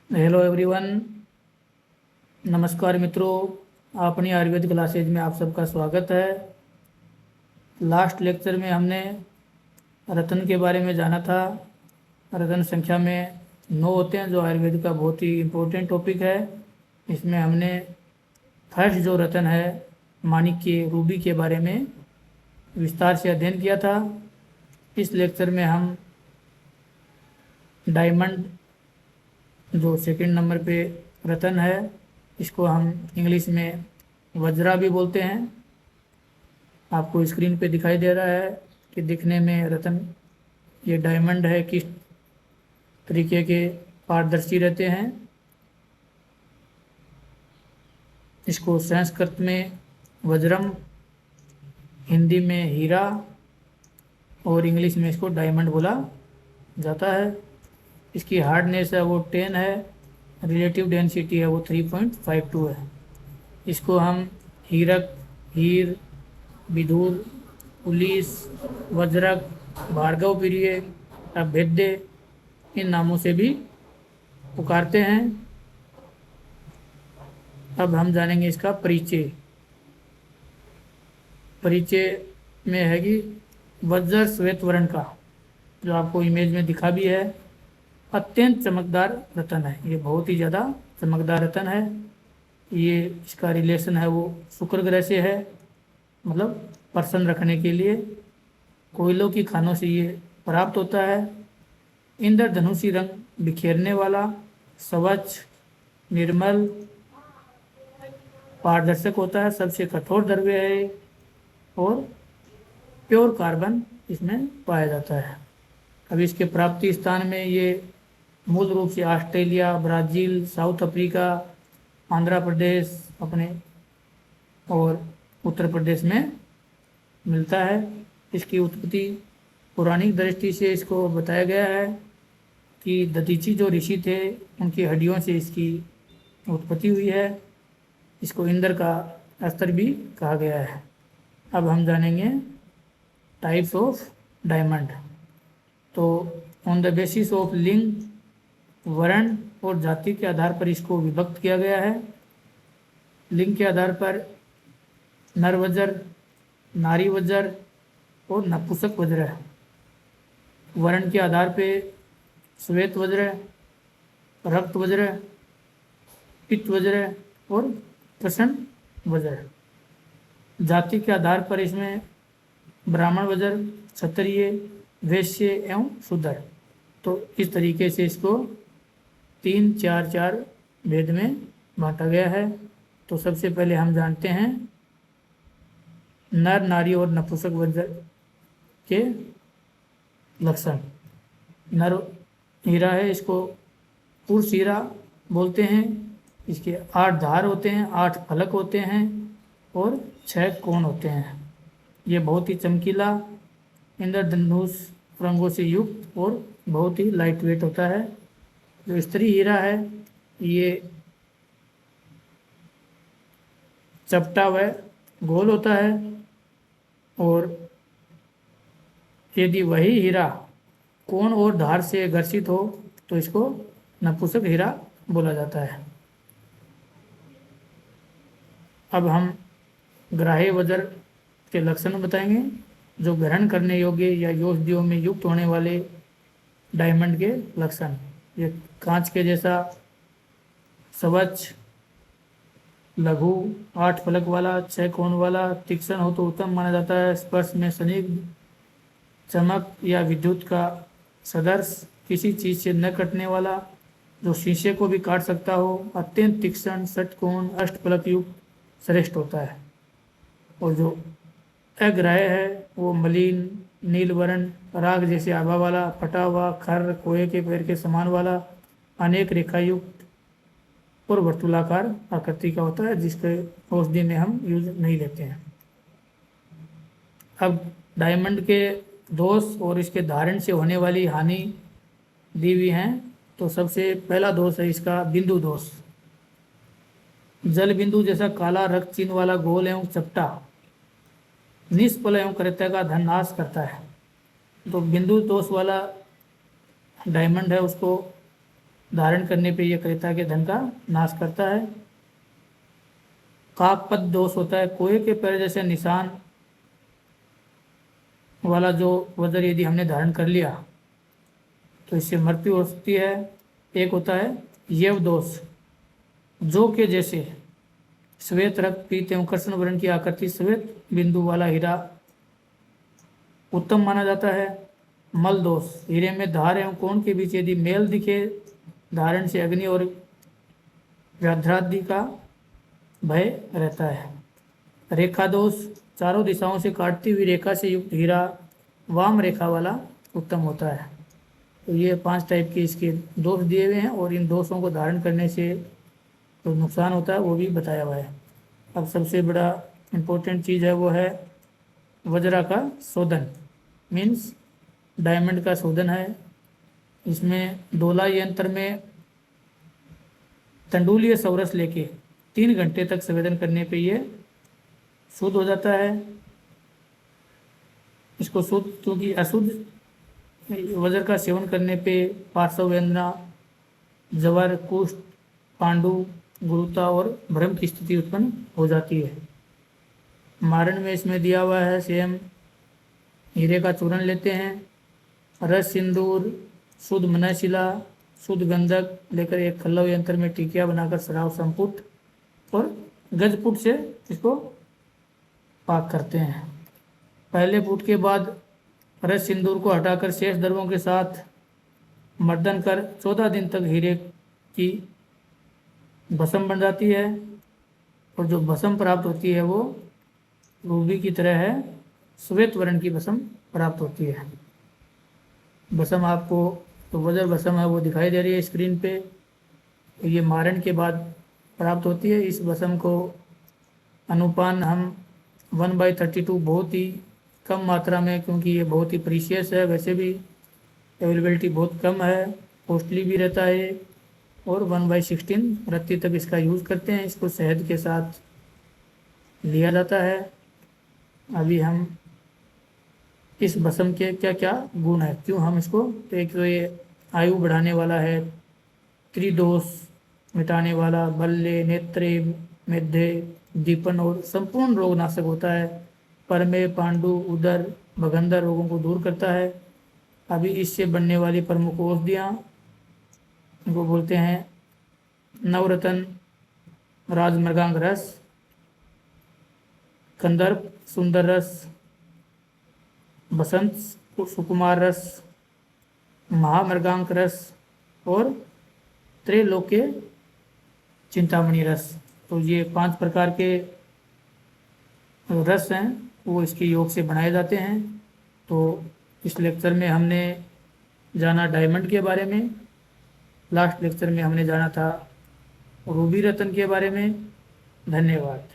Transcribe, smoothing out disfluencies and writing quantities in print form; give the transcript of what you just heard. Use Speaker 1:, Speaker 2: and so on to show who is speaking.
Speaker 1: Hello everyone. नमस्कार मित्रों, अपनी आयुर्वेद क्लासेज में आप सबका स्वागत है। लास्ट लेक्चर में हमने रतन के बारे में जाना था। रतन संख्या में 9 होते हैं, जो आयुर्वेद का बहुत ही इम्पोर्टेंट टॉपिक है। इसमें हमने फर्स्ट जो रतन है, माणिक्य रूबी के बारे में विस्तार से अध्ययन किया था। इस लेक्चर में हम डायमंड, जो सेकंड नंबर पे रतन है, इसको हम इंग्लिश में वज्रा भी बोलते हैं। आपको स्क्रीन पे दिखाई दे रहा है कि दिखने में रतन, ये डायमंड है, किस तरीके के पारदर्शी रहते हैं। इसको संस्कृत में वज्रम, हिंदी में हीरा और इंग्लिश में इसको डायमंड बोला जाता है। इसकी हार्डनेस है वो 10 है, रिलेटिव डेंसिटी है वो 3.52 है। इसको हम हीरक, हीर, विदुर, पुलिस, वज्रक, भार्गव प्रिय, अभेद्य, इन नामों से भी पुकारते हैं। अब हम जानेंगे इसका परिचय। परिचय में है कि वज्र श्वेत वर्ण का, जो आपको इमेज में दिखा भी है, अत्यंत चमकदार रतन है। ये बहुत ही ज़्यादा चमकदार रतन है। ये इसका रिलेशन है वो शुक्र ग्रह से है, मतलब प्रसन्न रखने के लिए कोयलों की खानों से ये प्राप्त होता है। इंद्रधनुषी रंग बिखेरने वाला, स्वच्छ, निर्मल, पारदर्शक होता है। सबसे कठोर द्रव्य है और प्योर कार्बन इसमें पाया जाता है। अब इसके प्राप्ति स्थान में ये मूल रूप से Australia, Brazil, South Africa, Andhra Pradesh अपने और उत्तर प्रदेश में मिलता है। इसकी उत्पत्ति पौराणिक दृष्टि से इसको बताया गया है कि दधीची जो ऋषि थे, उनकी हड्डियों से इसकी उत्पत्ति हुई है। इसको इंद्र का अस्त्र भी कहा गया है। अब हम जानेंगे टाइप्स ऑफ डायमंड। तो ऑन द बेसिस ऑफ लिंग, वर्ण और जाति के आधार पर इसको विभक्त किया गया है। लिंग के आधार पर नर वज्र, नारी वज्र और नपुंसक वज्र है। वर्ण के आधार पे श्वेत वज्र, रक्त वज्र, पित्त वज्र और प्रसन्न वज्र। जाति के आधार पर इसमें ब्राह्मण वज्र, क्षत्रिय, वैश्य एवं शूद्र। तो इस तरीके से इसको 3-4-4 भेद में बांटा गया है। तो सबसे पहले हम जानते हैं नर, नारी और नपुंसक वज्र के लक्षण। नर हीरा है, इसको पुरुष हीरा बोलते हैं। इसके 8 धार होते हैं, 8 फलक होते हैं और 6 कोण होते हैं। ये बहुत ही चमकीला, इंद्रधनुष रंगों से युक्त और बहुत ही लाइट वेट होता है। जो स्त्री हीरा है, ये चपटा व गोल होता है और यदि वही हीरा कोण और धार से घर्षित हो तो इसको नपुंसक हीरा बोला जाता है। अब हम ग्राह्य वज्र के लक्षण बताएंगे, जो ग्रहण करने योग्य या औषधियों में युक्त होने वाले डायमंड के लक्षण। ये कांच के जैसा स्वच्छ, लघु, 8 फलक वाला, 6 कोण वाला, तीक्ष्ण हो तो उत्तम माना जाता है। स्पर्श में स्निग्ध, चमक या विद्युत का सदृश, किसी चीज़ से न कटने वाला, जो शीशे को भी काट सकता हो, अत्यंत तीक्ष्ण, षटकोण, अष्टफलक युक्त श्रेष्ठ होता है। और जो अग्राह्य है वो मलिन, नीलवर्ण, राग जैसे आभा वाला, फटा हुआ, खर, कोए के पैर के समान वाला, अनेक रेखा युक्त और वर्तुलाकार आकृति का होता है, जिसके औषधि में हम यूज नहीं लेते हैं। अब डायमंड के दोष और इसके धारण से होने वाली हानि दी हुई हैं। तो सबसे पहला दोष है इसका बिंदु दोष। जल बिंदु जैसा काला रक्त चिन्ह वाला गोल एवं चपटा निष्फल एवं कृत्य का धन नाश करता है। तो बिंदु दोष वाला डायमंड है, उसको धारण करने पे यह क्रेता के धन का नाश करता है। काकपद दोष होता है, कोए के पैर जैसे निशान वाला जो वज्र यदि हमने धारण कर लिया तो इससे मृत्यु हो सकती है। एक होता है यव दोष, जो के जैसे श्वेत रक्त पीत एवं कृष्ण वर्ण की आकृति श्वेत बिंदु वाला हीरा उत्तम माना जाता है। मल दोष, हीरे में धार एवं कोण के बीच यदि मेल दिखे, धारण से अग्नि और व्याघ्रादि का भय रहता है। रेखा दोष, चारों दिशाओं से काटती हुई रेखा से युक्त हीरा वाम रेखा वाला उत्तम होता है। तो ये 5 टाइप के इसके दोष दिए हुए हैं और इन दोषों को धारण करने से तो नुकसान होता है वो भी बताया हुआ है। अब सबसे बड़ा इम्पोर्टेंट चीज़ है वो है वज्रा का शोधन, मीन्स डायमंड का शोधन है। इसमें दोला यंत्र में तंडुलीय सौरस लेके 3 घंटे तक संवेदन करने पे ये शुद्ध हो जाता है। इसको शुद्ध क्योंकि अशुद्ध वज्र का सेवन करने पे पार्श्व वेदना, जवर, कुष्ठ, पांडु, गुरुता और भ्रम की स्थिति उत्पन्न हो जाती है। मारण में इसमें दिया हुआ है सेम हीरे का चूर्ण लेते हैं, रस सिंदूर, शुद्ध मनशिला, शुद्ध गंधक लेकर एक खल्लव यंत्र में टिकिया बनाकर सराव संपुट और गजपुट से इसको पाक करते हैं। पहले पुट के बाद रस सिंदूर को हटाकर शेष द्रव्यों के साथ मर्दन कर 14 दिन तक हीरे की भस्म बन जाती है और जो भस्म प्राप्त होती है वो रूबी की तरह है, श्वेत वर्ण की भस्म प्राप्त होती है। भस्म आपको तो वज्र भस्म है वो दिखाई दे रही है स्क्रीन पे, तो ये मारण के बाद प्राप्त होती है। इस भस्म को अनुपान हम 1/32 बहुत ही कम मात्रा में, क्योंकि ये बहुत ही प्रीशियस है, वैसे भी अवेलेबिलिटी बहुत कम है, कॉस्टली भी रहता है और 1/16 रत्ती तक इसका यूज़ करते हैं। इसको शहद के साथ लिया जाता है। अभी हम इस भस्म के क्या क्या गुण है, क्यों हम इसको, तो एक तो ये आयु बढ़ाने वाला है, त्रिदोष मिटाने वाला, बल्ले, नेत्रे, मेधे, दीपन और संपूर्ण रोगनाशक होता है। परमे, पांडु, उदर, भगंदर रोगों को दूर करता है। अभी इससे बनने वाली प्रमुख औषधियाँ इनको बोलते हैं नवरत्न राजमृगांक रस, कंदर्प सुंदर रस, बसंत सुकुमार रस, महामृगांक रस और त्रैलोक्य चिंतामणि रस। तो ये 5 प्रकार के रस हैं वो इसके योग से बनाए जाते हैं। तो इस लेक्चर में हमने जाना डायमंड के बारे में, लास्ट लेक्चर में हमने जाना था रूबी रत्न के बारे में। धन्यवाद।